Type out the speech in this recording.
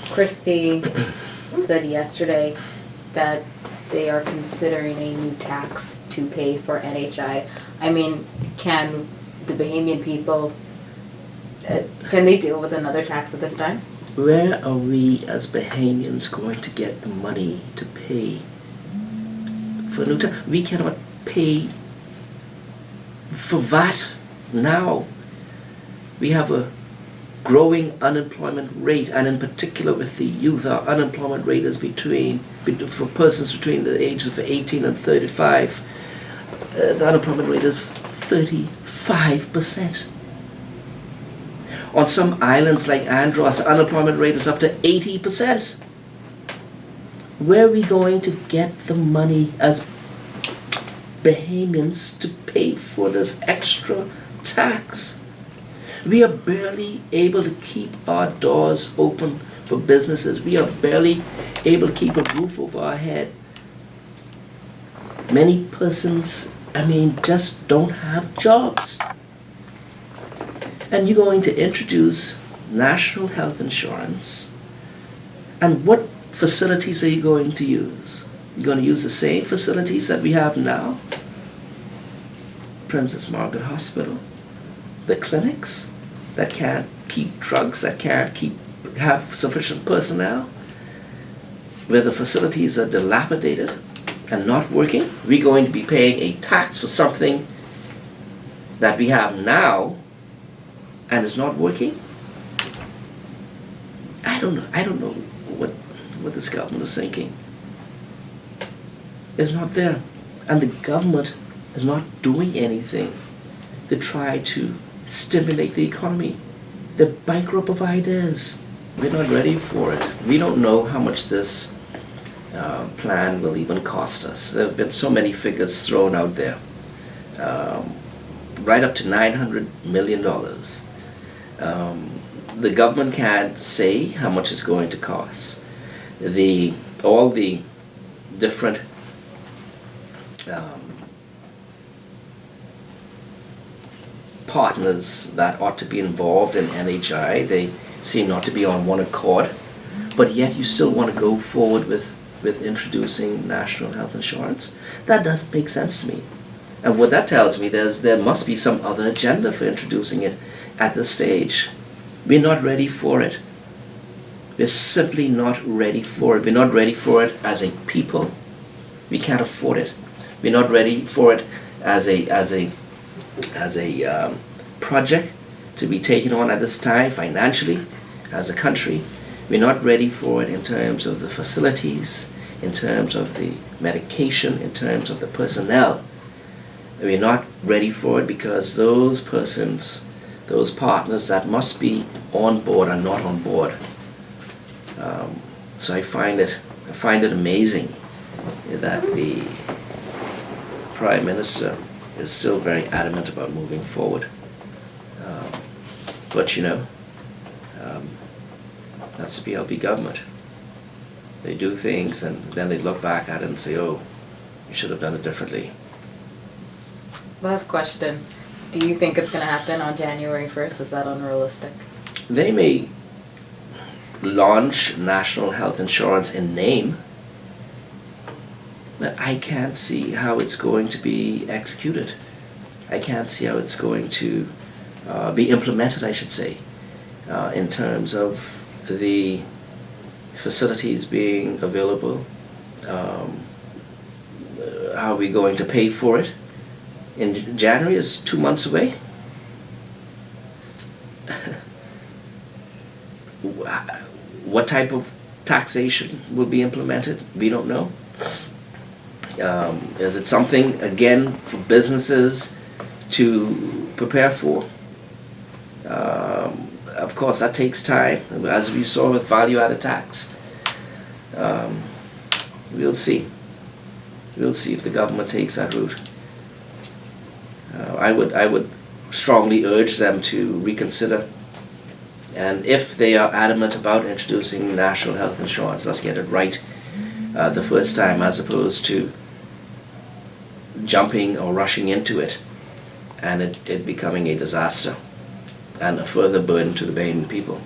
Christie said yesterday that they are considering a new tax to pay for NHI. I mean, can the Bahamian people, can they deal with another tax at this time? Where are we as Bahamians going to get the money to pay for new tax? We cannot pay for VAT now. We have a growing unemployment rate, and in particular with the youth, our unemployment rate is for persons between the ages of 18 and 35, the unemployment rate is 35%. On some islands like Andros, the unemployment rate is up to 80%. Where are we going to get the money as Bahamians to pay for this extra tax? We are barely able to keep our doors open for businesses. We are barely able to keep a roof over our head. Many persons, just don't have jobs. And you're going to introduce national health insurance. And what facilities are you going to use? You're going to use the same facilities that we have now? Princess Margaret Hospital, the clinics that can't keep drugs, that can't have sufficient personnel, where the facilities are dilapidated and not working. We're going to be paying a tax for something that we have now and is not working. I don't know what this government is thinking. It's not there. And the government is not doing anything to try to stimulate the economy. They're bankrupt of ideas. We're not ready for it. We don't know how much this plan will even cost us. There have been so many figures thrown out there, right up to $900 million. The government can't say how much it's going to cost. All the different partners that ought to be involved in NHI, they seem not to be on one accord, but yet you still want to go forward with introducing national health insurance. That doesn't make sense to me. And what that tells me, there must be some other agenda for introducing it at this stage. We're not ready for it. We're simply not ready for it. We're not ready for it as a people. We can't afford it. We're not ready for it as a project to be taken on at this time financially as a country. We're not ready for it in terms of the facilities, in terms of the medication, in terms of the personnel. We're not ready for it because those persons, those partners that must be on board are not on board. So I find it amazing that the Prime Minister is still very adamant about moving forward. But that's the BLP government. They do things and then they look back at it and say, oh, you should have done it differently. Last question. Do you think it's going to happen on January 1st? Is that unrealistic? They may launch national health insurance in name, but I can't see how it's going to be executed. I can't see how it's going to be implemented, I should say, in terms of the facilities being available. How are we going to pay for it? In January is 2 months away. What type of taxation will be implemented? We don't know. Is it something, again, for businesses to prepare for? Of course, that takes time, as we saw with value-added tax. We'll see. We'll see if the government takes that route. I would strongly urge them to reconsider. And if they are adamant about introducing national health insurance, let's get it right the first time, as opposed to jumping or rushing into it and it becoming a disaster and a further burden to the Bahamian people.